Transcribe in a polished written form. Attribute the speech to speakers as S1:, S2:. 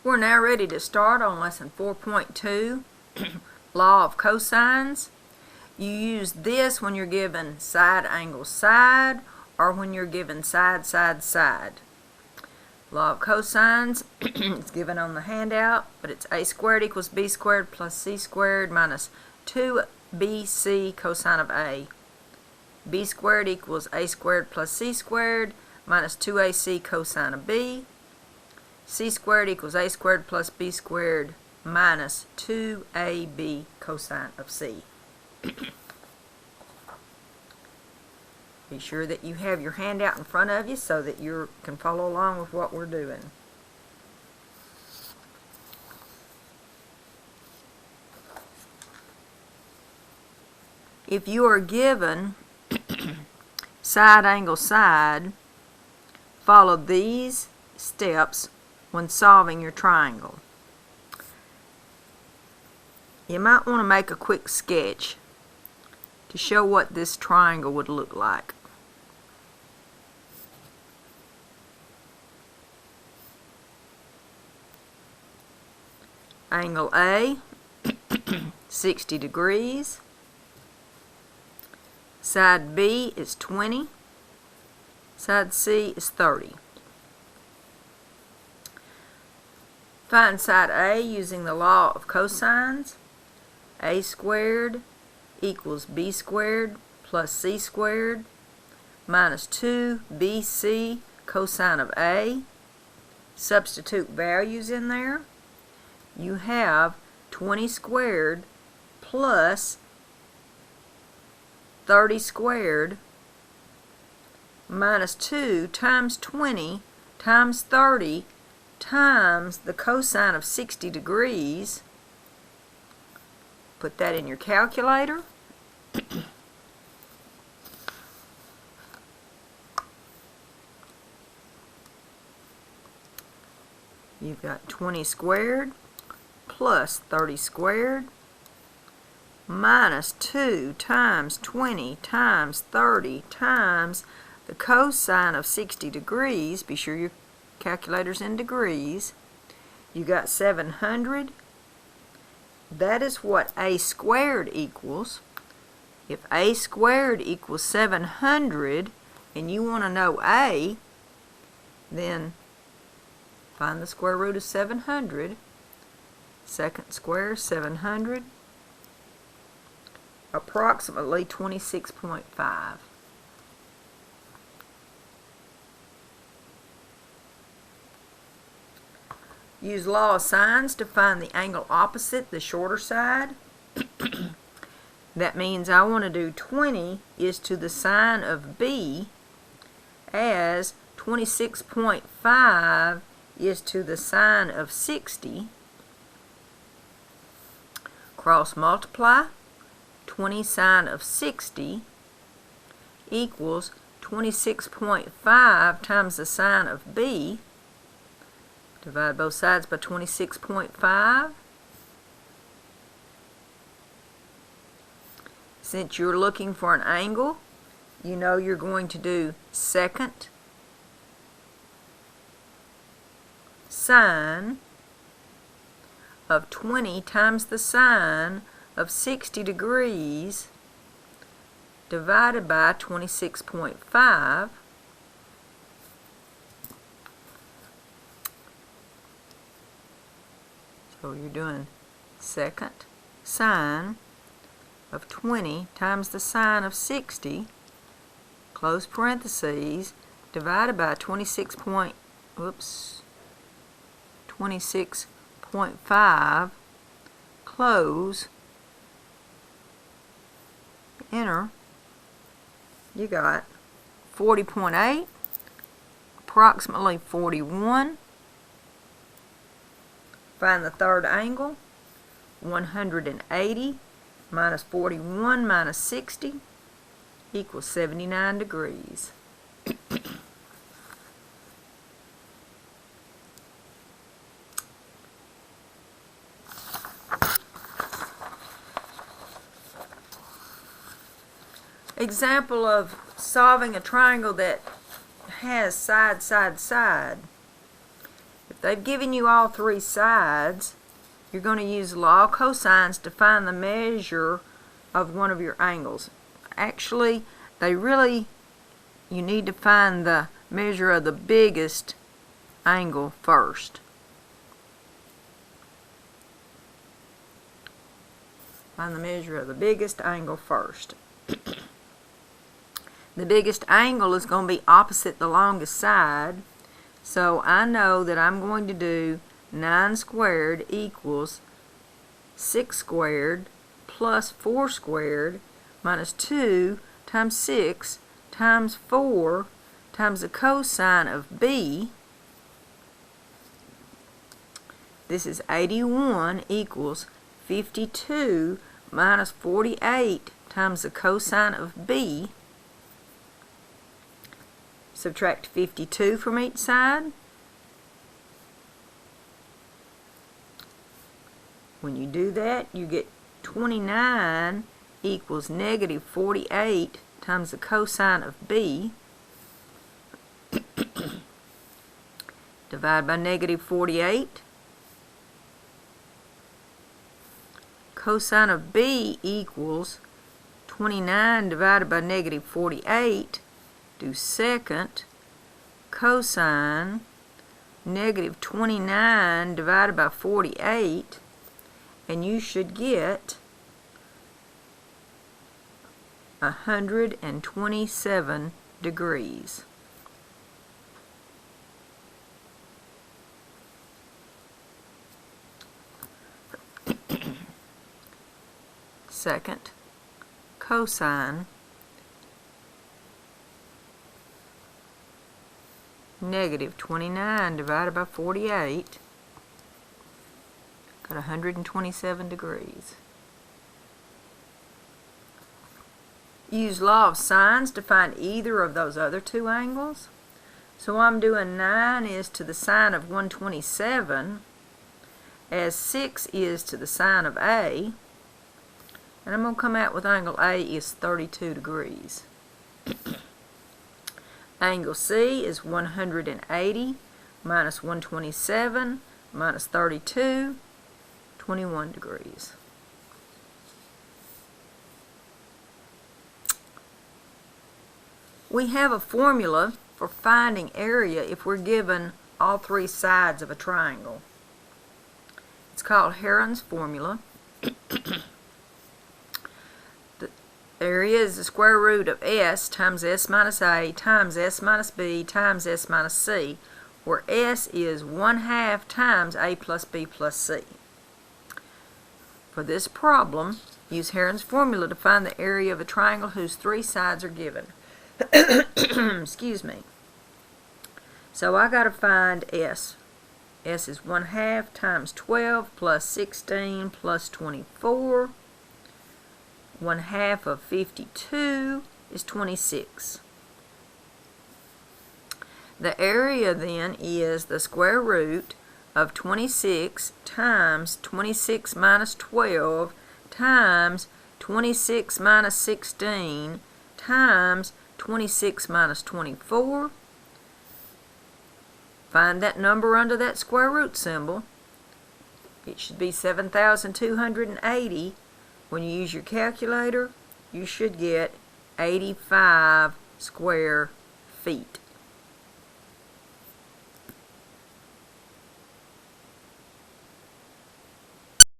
S1: We're now ready to start on lesson 4.2, Law of Cosines. You use this when you're given side angle side or when you're given side side side. Law of cosines is given on the handout, but it's a squared equals b squared plus c squared minus 2bc cosine of a. B squared equals a squared plus c squared minus 2ac cosine of b. C squared equals a squared plus b squared minus 2ab cosine of c. Be sure that you have your handout in front of you so that you can follow along with what we're doing. If you are given side angle side, follow these steps when solving your triangle. You might want to make a quick sketch to show what this triangle would look like. Angle A, 60 degrees. Side B is 20. Side C is 30. Find side A using the law of cosines. A squared equals b squared plus c squared minus 2bc cosine of a. Substitute values in there. You have 20 squared plus 30 squared minus 2 times 20 times 30 times the cosine of 60 degrees. Put that in your calculator. You've got 20 squared plus 30 squared minus 2 times 20 times 30 times the cosine of 60 degrees. Be sure your calculator's in degrees. You got 700. That is what a squared equals. If a squared equals 700 and you want to know a, then find the square root of 700. Second square, 700. Approximately 26.5. Use law of sines to find the angle opposite the shorter side. That means I want to do 20 is to the sine of b as 26.5 is to the sine of 60. Cross multiply. 20 sine of 60 equals 26.5 times the sine of b. Divide both sides by 26.5. Since you're looking for an angle, you know you're going to do second sine of 20 times the sine of 60 degrees divided by 26.5. So you're doing second sine of 20 times the sine of 60, close parentheses, divided by 26.5, close, enter. You got 40.8, approximately 41. Find the third angle. 180 minus 41 minus 60 equals 79 degrees. Example of solving a triangle that has side, side, side. If they've given you all three sides, you're going to use law of cosines to find the measure of one of your angles. Actually, you need to find the measure of the biggest angle first. Find the measure of the biggest angle first. The biggest angle is going to be opposite the longest side, so I know that I'm going to do 9 squared equals 6 squared plus 4 squared minus 2 times 6 times 4 times the cosine of b. This is 81 equals 52 minus 48 times the cosine of b. Subtract 52 from each side. When you do that, you get 29 equals negative 48 times the cosine of b. Divide by negative 48. Cosine of b equals 29 divided by negative 48. Do second cosine negative 29 divided by 48, and you should get 127 degrees. Second cosine negative 29 divided by 48, got 127 degrees. Use law of sines to find either of those other two angles. So I'm doing 9 is to the sine of 127 as 6 is to the sine of A, and I'm going to come out with angle A is 32 degrees. Angle C is 180 minus 127 minus 32, 21 degrees. We have a formula for finding area if we're given all three sides of a triangle. It's called Heron's formula. Area is the square root of s times s minus a times s minus b times s minus c, where s is 1/2 times a plus b plus c. For this problem, use Heron's formula to find the area of a triangle whose three sides are given. Excuse me. So I got to find s. S is 1/2 times 12 plus 16 plus 24. 1/2 of 52 is 26. The area then is the square root of 26 times 26 minus 12 times 26 minus 16 times 26 minus 24. Find that number under that square root symbol. It should be 7,280. When you use your calculator, you should get 85 square feet.